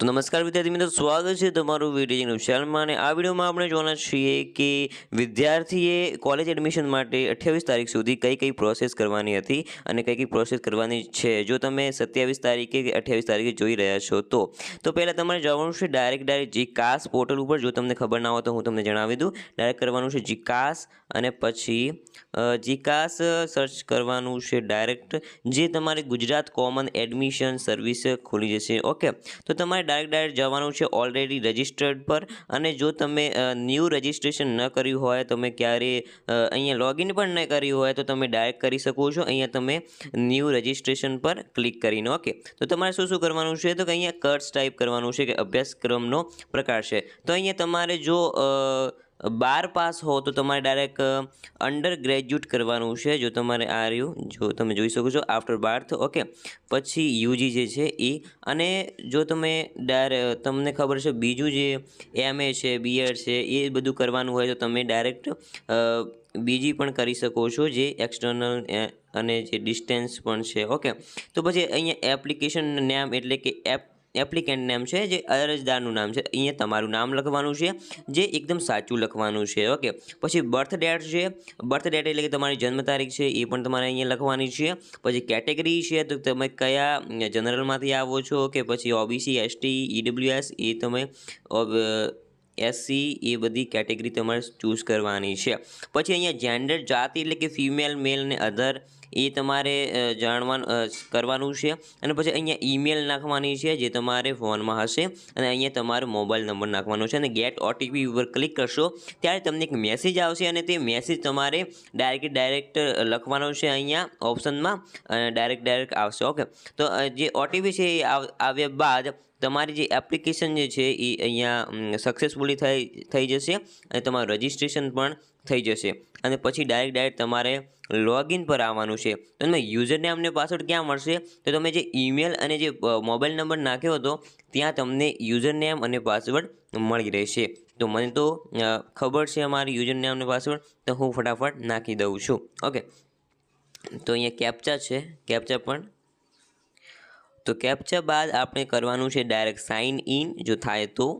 तो नमस्कार विद्यार्थी मित्रों, स्वागत है તમારું વિડીયો ચેનલમાં અને આ વિડીયોમાં આપણે જોવાના છીએ કે વિદ્યાર્થીએ કોલેજ એડમિશન માટે 28 તારીખ સુધી કઈ પ્રોસેસ કરવાની હતી અને કઈ પ્રોસેસ કરવાની છે। જો તમે 27 તારીખે કે 28 તારીખે જોઈ રહ્યા છો તો પહેલાં તમારે જવાનું છે ડાયરેક્ટ જીકાસ પોર્ટલ ઉપર। જો તમને ખબર ના હોય તો હું તમને જણાવી દઉં। ડાયરેક્ટ કરવાનું છે જીકાસ અને પછી જીકાસ સર્ચ કરવાનું છે ડાયરેક્ટ, જે તમારી ગુજરાત કોમન એડમિશન સર્વિસ ખુલી જશે। ઓકે, તો તમારે ડાયરેક્ટ જવાનું છે ઓલરેડી રજિસ્ટર્ડ પર। અને જો તમે ન્યૂ રજિસ્ટ્રેશન ન કર્યું હોય, તમે ક્યારે અહીંયા લોગિન પણ ન કર્યું હોય તો તમે ડાયરેક્ટ કરી શકો છો। અહીંયા તમે ન્યૂ રજિસ્ટ્રેશન પર ક્લિક કરીને ઓકે, તો તમારે શું કરવાનું છે તો કે અહીંયા કર્સ ટાઈપ કરવાનું છે કે અભ્યાસક્રમનો પ્રકાર છે। તો અહીંયા તમારે જો 12 પાસ હો તો તમારે ડાયરેક્ટ અંડર ગ્રેજ્યુએટ કરવાનું છે। જો તમારે આ રહ્યું, જો તમે જોઈ શકો છો આફ્ટર 12th ઓકે, પછી યુજી જે છે એ। અને જો તમે તમને ખબર છે બીજું જે એમએ છે, બીએડ છે, એ બધું કરવાનું હોય તો તમે ડાયરેક્ટ બીજી પણ કરી શકો છો, જે એક્સટર્નલ અને જે ડિસ્ટન્સ પણ છે। ઓકે, તો પછી અહીંયા એપ્લિકેશન નેમ એટલે કે એપ્લિકેન્ટ નેમ છે, જે અરજદારનું નામ છે, અહીંયા તમારું નામ લખવાનું છે, જે એકદમ સાચું લખવાનું છે। ઓકે, પછી બર્થ ડેટ છે, બર્થ ડેટ એટલે કે તમારી જન્મ તારીખ છે એ પણ તમારે અહીંયા લખવાની છે। પછી કેટેગરી છે તો તમે કયા જનરલમાંથી આવો છો, કે પછી ઓબીસી, એસટી, ઈડબ્લ્યુએસ, એ તમે એસસી, એ બધી કેટેગરી તમારે ચૂઝ કરવાની છે। પછી અહીંયા જેન્ડર જાતિ એટલે કે ફિમેલ, મેલ ને અધર, એ તમારે કરવાનું છે। અને પછી અહીંયા ઈમેલ નાખવાની છે જે તમારે ફોનમાં હશે, અને અહીંયા તમારો મોબાઈલ નંબર નાખવાનો છે। અને ગેટ ઓટીપી ઉપર ક્લિક કરશો ત્યારે તમને એક મેસેજ આવશે, અને તે મેસેજ તમારે ડાયરેક્ટ લખવાનો છે અહીંયા ઓપ્શનમાં, અને ડાયરેક્ટ આવશે। ઓકે, તો જે ઓટીપી છે એ આવ્યા બાદ તમારી જે એપ્લિકેશન જે છે એ અહીંયા સક્સેસફુલી થઈ જશે, અને તમારું રજિસ્ટ્રેશન પણ થઈ જશે। અને પછી ડાયરેક્ટ તમારે લોગિન પર આવવાનું છે। તો તમે યુઝર નેમ અને પાસવર્ડ ક્યાં મળશે તો તમે જે ઈમેલ અને જે મોબાઈલ નંબર નાખ્યો હતો ત્યાં તમને યુઝર નેમ અને પાસવર્ડ મળી રહેશે। તો મને તો ખબર છે અમારી યુઝર નેમ અને પાસવર્ડ, તો હું ફટાફટ નાખી દઉં છું। ઓકે, તો અહીંયા કેપ્ચા છે, કેપ્ચા પણ, તો કેપ્ચા બાદ આપણે કરવાનું છે ડાયરેક્ટ સાઇન ઇન। જો થાય તો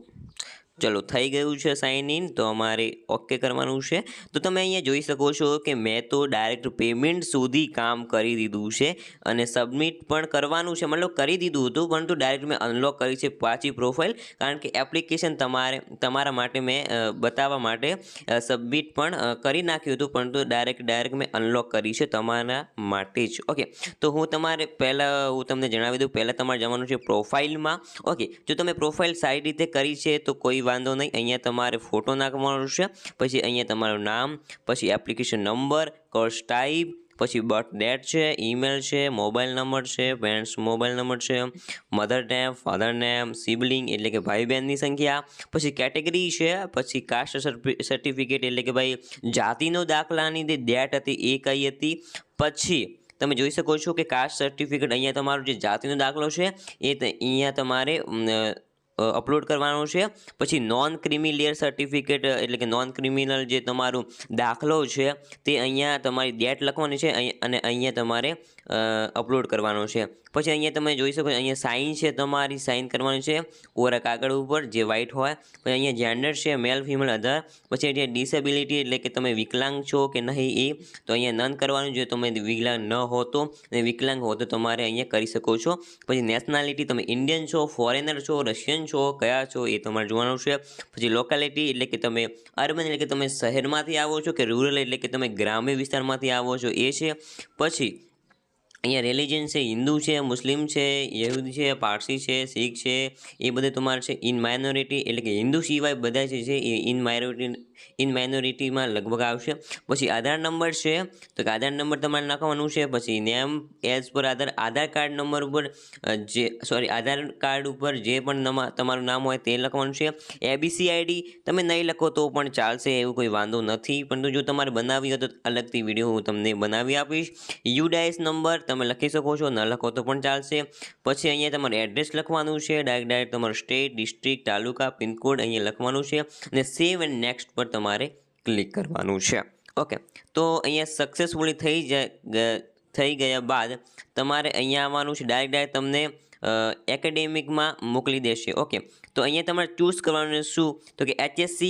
ચલો થઈ ગયું છે સાઇન ઇન, તો અમારે ઓકે કરવાનું છે। તો તમે અહીંયા જોઈ શકો છો કે મેં તો ડાયરેક્ટ પેમેન્ટ સુધી કામ કરી દીધું છે, અને સબમિટ પણ કરવાનું છે, મતલબ કરી દીધું હતું, પરંતુ ડાયરેક્ટ મેં અનલોક કરી છે પાછી પ્રોફાઇલ, કારણ કે એપ્લિકેશન તમારા માટે મેં બતાવવા માટે સબમિટ પણ કરી નાખ્યું હતું, પરંતુ ડાયરેક્ટ મેં અનલોક કરી છે તમારા માટે જ। ઓકે, તો હું તમને જણાવી દઉં, પહેલાં તમારે જવાનું છે પ્રોફાઇલમાં। ઓકે, જો તમે પ્રોફાઇલ સારી રીતે કરી છે તો કોઈ વાંધો નહીં, અહીંયા તમારે ફોટો નાખવાનો છે, પછી અહીંયા તમારું નામ, પછી એપ્લિકેશન નંબર, કોર્સ ટાઈપ, પછી બર્થ ડેટ છે, ઈમેલ છે, મોબાઈલ નંબર છે, પેરેન્ટ્સ મોબાઈલ નંબર છે, mother name, father name, sibling એટલે કે ભાઈ બહેનની સંખ્યા, પછી કેટેગરી છે, પછી કાસ્ટ સર્ટિફિકેટ એટલે કે ભાઈ જાતિનો દાખલાની જે ડેટ હતી એ કઈ હતી। પછી તમે જોઈ શકો છો કે કાસ્ટ સર્ટિફિકેટ, અહીંયા તમારો જે જાતિનો દાખલો છે એ અહીંયા તમારે અપલોડ કરવાનું છે। પછી નોન ક્રિમિલિયર સર્ટિફિકેટ એટલે કે નોન ક્રિમિનલ જે તમારું દાખલો છે તે અહીંયા તમારી ડેટ લખવાની છે, અને અહીંયા તમારે અપલોડ કરવાનો છે। પછી અહીંયા તમે જોઈ શકો, અહીંયા સાઇન છે, તમારી સાઇન કરવાની છે કોરા કાગળ ઉપર જે વ્હાઇટ હોય। પછી અહીંયા જેન્ડર છે મેલ, ફિમેલ, અધર। પછી અહીંયા ડિસેબિલિટી એટલે કે તમે વિકલાંગ છો કે નહીં એ, તો અહીંયા નન કરવાનું, જો તમે વિકલાંગ ન હો તો, અને વિકલાંગ હો તો તમારે અહીંયા કરી શકો છો। પછી નેશનાલિટી, તમે ઇન્ડિયન છો, ફોરેનર છો, રશિયન છો, કયા છો એ તમારે જોવાનું છે। પછી લોકેલિટી એટલે કે તમે અર્બન એટલે કે તમે શહેરમાંથી આવો છો, કે રૂરલ એટલે કે તમે ગ્રામ્ય વિસ્તારમાંથી આવો છો એ છે। પછી અહીંયા રિલિજન છે, હિન્દુ છે, મુસ્લિમ છે, યહૂદી છે, પારસી છે, શીખ છે, એ બધે તમારે છે। ઇન માઇનોરિટી એટલે કે હિન્દુ સિવાય બધા જે છે એ ઇન માઇનોરિટીમાં લગભગ આવશે। પછી આધાર નંબર છે, તો કે આધાર નંબર તમારે નાખવાનું છે। પછી નેમ એઝ પર આધાર કાર્ડ નંબર ઉપર આધાર કાર્ડ ઉપર જે પણ તમારું નામ હોય તે લખવાનું છે। એબીસી આઈડી તમે નહીં લખો તો પણ ચાલશે, એવું કોઈ વાંધો નથી, પરંતુ જો તમારે બનાવી હોય તો અલગથી વિડીયો હું તમને બનાવી આપીશ। યુડાઈસ નંબર તમે લખી શકો છો, ન લખો તો પણ ચાલશે। પછી અહીંયા તમારે એડ્રેસ લખવાનું છે, ડાયરેક્ટ તમારું સ્ટેટ, ડિસ્ટ્રિક્ટ, તાલુકા, પિનકોડ અહીંયા લખવાનું છે, અને સેવ એન્ડ નેક્સ્ટ પર તમારે ક્લિક કરવાનું છે। ઓકે, તો અહીંયા સક્સેસફુલી થઈ ગયા બાદ તમારે અહીંયા આવવાનું છે। ડાયરેક્ટ તમને એકેડેમિકમાં મોકલી દેશે. ઓકે, તો અહીંયા તમારે ચૂઝ કરવાનું શું તો કે HSC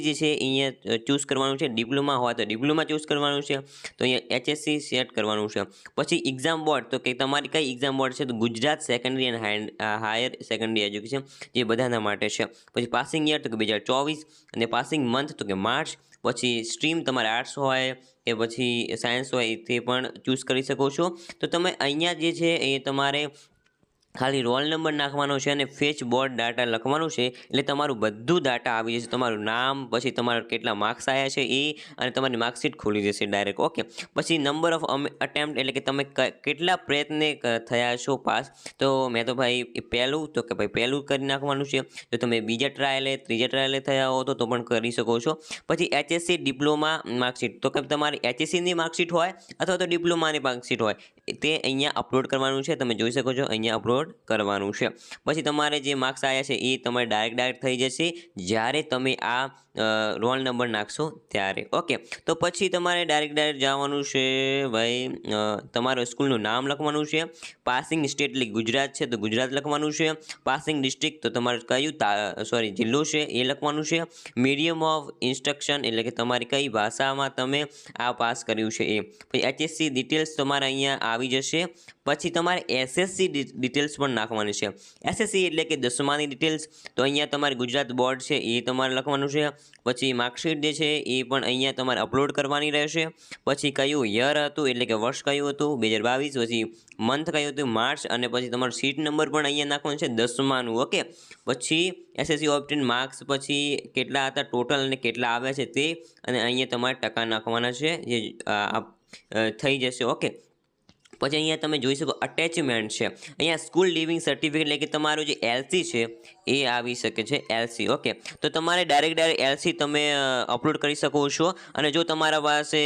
જે છે અહીંયા ચૂઝ કરવાનું છે. ડિપ્લોમા હોય તો ડિપ્લોમા ચૂઝ કરવાનું છે, તો અહીંયા HSC સેટ કરવાનું છે. પછી એક્ઝામ બોર્ડ તો કે તમારી કઈ એક્ઝામ બોર્ડ છે તો Gujarat secondary and higher secondary education, જે બધાના માટે છે. પછી પાસિંગ યર તો કે 2024 અને પાસિંગ મંથ તો કે માર્ચ. પછી સ્ટ્રીમ તમારે આર્ટ્સ હોય કે પછી સાયન્સ હોય તે પણ ચૂઝ કરી શકો છો. તો તમે અહીંયા જે છે એ તમારે ખાલી રોલ નંબર નાખવાનો છે અને ફેચ બોર્ડ ડાટા લખવાનું છે, એટલે તમારું બધું ડાટા આવી જશે. તમારું નામ, પછી તમારા કેટલા માર્ક્સ આવ્યા છે એ, અને તમારી માર્કશીટ ખોલી જશે ડાયરેક્ટ. ઓકે, પછી નંબર ઓફ અટેમ્પ્ટ એટલે કે તમે કેટલા પ્રયત્ને થયા છો પાસ. તો મેં તો ભાઈ પહેલું તો કે ભાઈ પહેલું કરી નાખવાનું છે. જો તમે બીજા ટ્રાયલે ત્રીજા ટ્રાયલે થયા હો તો પણ કરી શકો છો. પછી HSC ડિપ્લોમા માર્કશીટ તો કે તમારી HSCની માર્કશીટ હોય અથવા તો ડિપ્લોમાની માર્કશીટ હોય તે અહીંયા અપલોડ કરવાનું છે. તમે જોઈ શકો છો અહીંયા અપલોડ કરવાનું છે. પછી તમારે જે માર્ક્સ આવ્યા છે એ તમારે ડાયરેક્ટ થઈ જશે જ્યારે તમે આ રોલ નંબર નાખશો ત્યારે. ઓકે, તો પછી તમારે ડાયરેક્ટ જવાનું છે ભાઈ, તમારું સ્કૂલનું નામ લખવાનું છે. પાસિંગ સ્ટેટ એટલે ગુજરાત છે તો ગુજરાત લખવાનું છે. પાસિંગ ડિસ્ટ્રિક્ટ તો તમારું કયું જિલ્લો છે એ લખવાનું છે. મીડિયમ ઓફ ઇન્સ્ટ્રક્શન એટલે કે તમારી કઈ ભાષામાં તમે આ પાસ કર્યું છે એ. પછી HSC ડિટેલ્સ તમારે અહીંયા આવી જશે. પછી તમારે SSC ડિટેલ્સ પણ નાખવાની છે. SSC એટલે કે 10માની ડિટેલ્સ, તો અહીંયા તમારે ગુજરાત બોર્ડ છે એ તમારે લખવાનું છે. પછી માર્કશીટ જે છે એ પણ અહીંયા તમારે અપલોડ કરવાની રહેશે. પછી કયું યર હતું એટલે કે વર્ષ કયું હતું 2022, પછી મંથ કયું હતું માર્ચ, અને પછી તમારો સીટ નંબર પણ અહીંયા નાખવાનો છે 10માનું. ઓકે, પછી SSC ઓબ્ટેન માર્ક્સ પછી કેટલા હતા ટોટલ અને કેટલા આવ્યા છે તે, અને અહીંયા તમારે ટકા નાખવાના છે જે થઈ જશે. ઓકે, પછી અહીંયા તમે જોઈ શકો અટેચમેન્ટ છે. અહીંયા સ્કૂલ લિવિંગ સર્ટિફિકેટ એટલે કે તમારું જે LC છે એ આવી શકે છે LC. ઓકે, તો તમારે ડાયરેક્ટ LC તમે અપલોડ કરી શકો છો. અને જો તમારા પાસે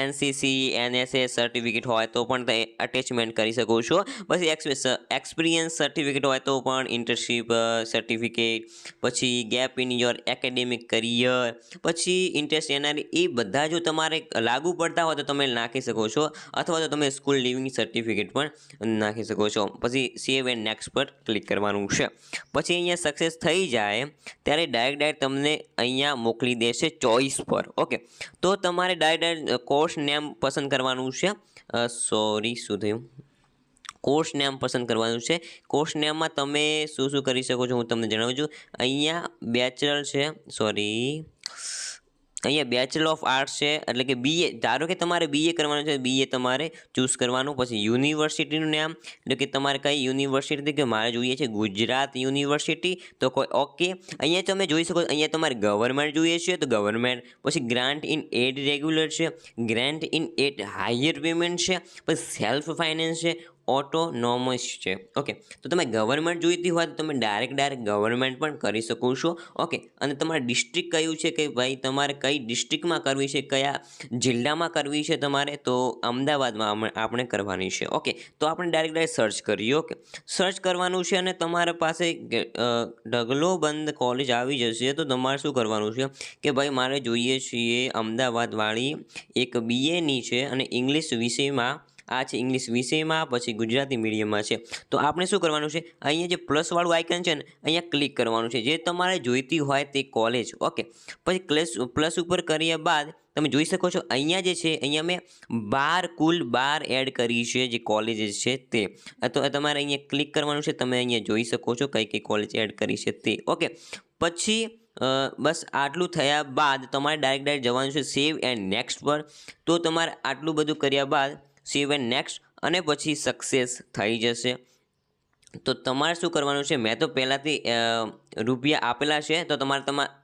NCC NSS સર્ટિફિકેટ હોય તો પણ તમે અટેચમેન્ટ કરી શકો છો. પછી એક્સપિરિયન્સ સર્ટિફિકેટ હોય તો પણ, ઇન્ટર્નશીપ સર્ટિફિકેટ, પછી gap in your academic career, પછી ઇન્ટરેસ્ટ એનઆરઈ, એ બધા જો તમારે લાગુ પડતા હોય તો તમે નાખી શકો છો, અથવા તો તમે સ્કૂલ લિવિંગ સર્ટિફિકેટ પણ નાખી શકો છો. પછી સેવ એન્ડ નેક્સ્ટ પર ક્લિક કરવાનું છે. પછી અહીંયા સક્સેસ થઈ જાય ત્યારે ડાયરેક્ટ તમને અહીંયા મોકલી દેશે ચોઈસ પર. ઓકે, તો તમારે ડાયરેક્ટ કોર્સ નેમ પસંદ કરવાનું છે. શું થયું? કોર્સ નેમ પસંદ કરવાનું છે. કોર્સ નેમમાં તમે શું કરી શકો છો હું તમને જણાવું છું. અહીંયા બેચલર છે, અહીંયા બેચલર ઓફ આર્ટ્સ છે એટલે કે BA. ધારો કે તમારે BA કરવાનું છે, BA તમારે ચૂઝ કરવાનું. પછી યુનિવર્સિટીનું નામ એટલે કે તમારે કઈ યુનિવર્સિટી, કે મારે જોઈએ છે ગુજરાત યુનિવર્સિટી તો કોઈ ઓકે. અહીંયા તમે જોઈ શકો અહીંયા તમારે ગવર્મેન્ટ જોઈએ છે તો ગવર્મેન્ટ. પછી ગ્રાન્ટ ઇન એડ રેગ્યુલર છે, grant in add higher payment છે, પછી સેલ્ફ ફાઇનાન્સ છે, ઓટોનોમસ છે. ઓકે, તો તમે ગવર્મેન્ટ જોઈતી હોય તો તમે ડાયરેક્ટ ગવર્મેન્ટ પણ કરી શકો છો. ઓકે, અને તમારે ડિસ્ટ્રિક્ટ કયું છે કે ભાઈ તમારે કઈ ડિસ્ટ્રિક્ટમાં કરવી છે, કયા જિલ્લામાં કરવી છે તમારે, તો અમદાવાદમાં આપણે કરવાની છે. ઓકે, તો આપણે ડાયરેક્ટ સર્ચ કરીએ. ઓકે, સર્ચ કરવાનું છે અને તમારા પાસે ઢગલોબંધ કોલેજ આવી જશે. તો તમારે શું કરવાનું છે કે ભાઈ મારે જોઈએ છીએ અમદાવાદવાળી એક BAની છે અને ઇંગ્લિશ વિષયમાં આ છે, ઇંગ્લિશ વિષયમાં, પછી ગુજરાતી મીડિયમમાં છે. તો આપણે શું કરવાનું છે, અહીંયા જે પ્લસવાળું આઇકન છે ને અહીંયા ક્લિક કરવાનું છે, જે તમારે જોઈતી હોય તે કોલેજ. ઓકે, પછી પ્લસ ઉપર કર્યા બાદ તમે જોઈ શકો છો અહીંયા જે છે અહીંયા મેં કુલ 12 એડ કરી છે જે કોલેજીસ છે તે. તો તમારે અહીંયા ક્લિક કરવાનું છે. તમે અહીંયા જોઈ શકો છો કઈ કોલેજ એડ કરી છે તે. ઓકે, પછી બસ આટલું થયા બાદ તમારે ડાયરેક્ટ જવાનું છે સેવ એન્ડ નેક્સ્ટ પર. તો તમારે આટલું બધું કર્યા બાદ સેવ એન્ડ નેક્સ્ટ, અને પછી સક્સેસ થઈ જશે. તો તમારે શું કરવાનું છે, મેં તો પહેલાંથી રૂપિયા આપેલા છે તો તમારે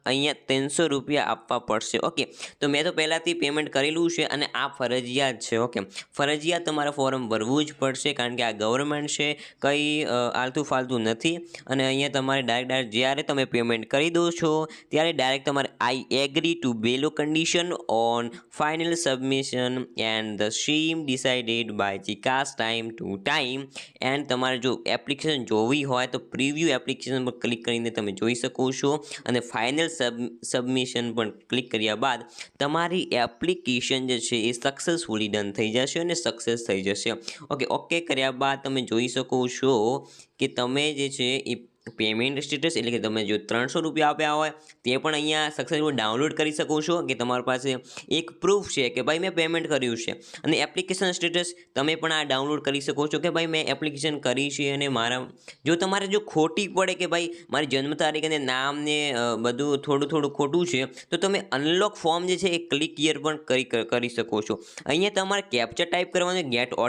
અહીંયા 300 રૂપિયા આપવા પડશે. ઓકે, તો મેં તો પહેલાંથી પેમેન્ટ કરેલું છે અને આ ફરજિયાત છે. ઓકે, ફરજિયાત તમારે ફોર્મ ભરવું જ પડશે કારણ કે આ ગવર્મેન્ટ છે, કંઈ આલતું ફાલતું નથી. અને અહીંયા તમારે ડાયરેક્ટ જ્યારે તમે પેમેન્ટ કરી દો છો ત્યારે ડાયરેક્ટ તમારે I agree to below condition on final submission and the stream decided by જીકાસ ટાઈમ ટુ ટાઈમ. એન્ડ તમારે જો એપ્લિકેશન જોવી હોય તો પ્રિવ્યૂ એપ્લિકેશન પર ક્લિક કરીને તમે જોઈ શકો છો અને ફાઇનલ સબમિશન પણ ક્લિક કર્યા બાદ તમારી એપ્લિકેશન જે છે એ સક્સેસફુલી ડન થઈ જશે અને સક્સેસ થઈ જશે. ઓકે કર્યા બાદ તમે જોઈ શકો છો કે તમે જે છે એ પેમેન્ટ સ્ટેટસ એટલે કે તમે જો 300 રૂપિયા આપ્યા હોય તે પણ અહીંયા સક્સેસફુલ ડાઉનલોડ કરી શકો છો કે તમારી પાસે એક પ્રૂફ છે કે ભાઈ મેં પેમેન્ટ કર્યું છે. અને એપ્લિકેશન સ્ટેટસ તમે પણ આ ડાઉનલોડ કરી શકો છો કે ભાઈ મેં એપ્લિકેશન કરી છે અને મારા જો તમારે જો ખોટી પડે કે ભાઈ મારી જન્મ તારીખ અને નામ ને બધું થોડું ખોટું છે તો તમે અનલોક ફોર્મ જે છે એ ક્લિક હિયર પણ કરી શકો છો. અહીંયા તમારે કેપ્ચા ટાઈપ કરવાનું, ગેટ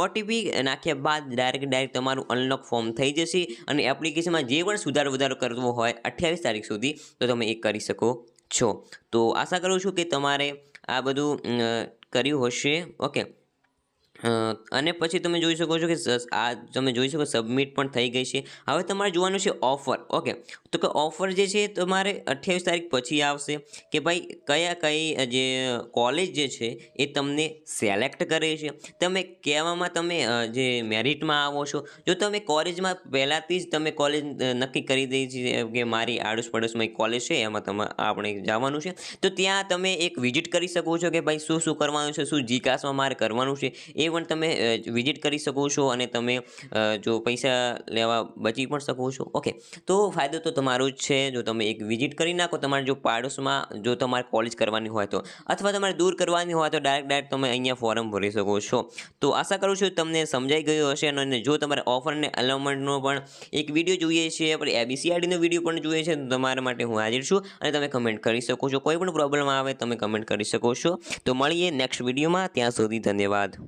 ઓટીપી નાખ્યા બાદ ડાયરેક્ટ તમારું અનલોક ફોર્મ થઈ જશે અને એપ્લિકેશનમાં જે પણ સુધાર વધારો કરવો હોય 28 તારીખ સુધી તો તમે એ કરી શકો છો. તો આશા કરું છું કે તમારે આ બધું કર્યું હશે. ઓકે અને પછી તમે જોઈ શકો છો કે આ તમે જોઈ શકો સબમિટ પણ થઈ ગઈ છે. હવે તમારે જોવાનું છે ઓફર. ઓકે તો કે ઓફર જે છે તમારે 28 તારીખ પછી આવશે કે ભાઈ કઈ જે કોલેજ જે છે એ તમને સિલેક્ટ કરે છે. તમે કહેવામાં તમે જે મેરિટમાં આવો છો, જો તમે કોલેજમાં પહેલાંથી જ તમે કોલેજ નક્કી કરી દઈ છે કે મારી આડોશ પડોશમાં એક કોલેજ છે એમાં આપણે જવાનું છે તો ત્યાં તમે એક વિઝિટ કરી શકો છો કે ભાઈ શું કરવાનું છે, શું જીકાસમાં મારે કરવાનું છે એ પણ તમે વિઝિટ કરી શકો છો અને તમે જો પૈસા લેવા બચી પણ શકો છો. ઓકે તો ફાયદો તો તમારો જ છે જો તમે એક વિઝિટ કરી નાખો. તમારે જો પાડોશમાં જો તમારે કોલેજ કરવાની હોય તો અથવા તમારે દૂર કરવાની હોય તો ડાયરેક્ટ તમે અહીંયા ફોર્મ ભરી શકો છો. તો આશા કરું છું તમને સમજાઈ ગયું હશે. અને જો તમારે ઓફર અને અલાઉન્સમેન્ટનો પણ એક વિડીયો જોઈએ છે, આપણે ABCDનો વિડીયો પણ જોઈએ છે તો તમારા માટે હું હાજર છું અને તમે કમેન્ટ કરી શકો છો. કોઈ પણ પ્રોબ્લેમ આવે તમે કમેન્ટ કરી શકો છો. તો મળીએ નેક્સ્ટ વિડીયોમાં. ત્યાં સુધી ધન્યવાદ.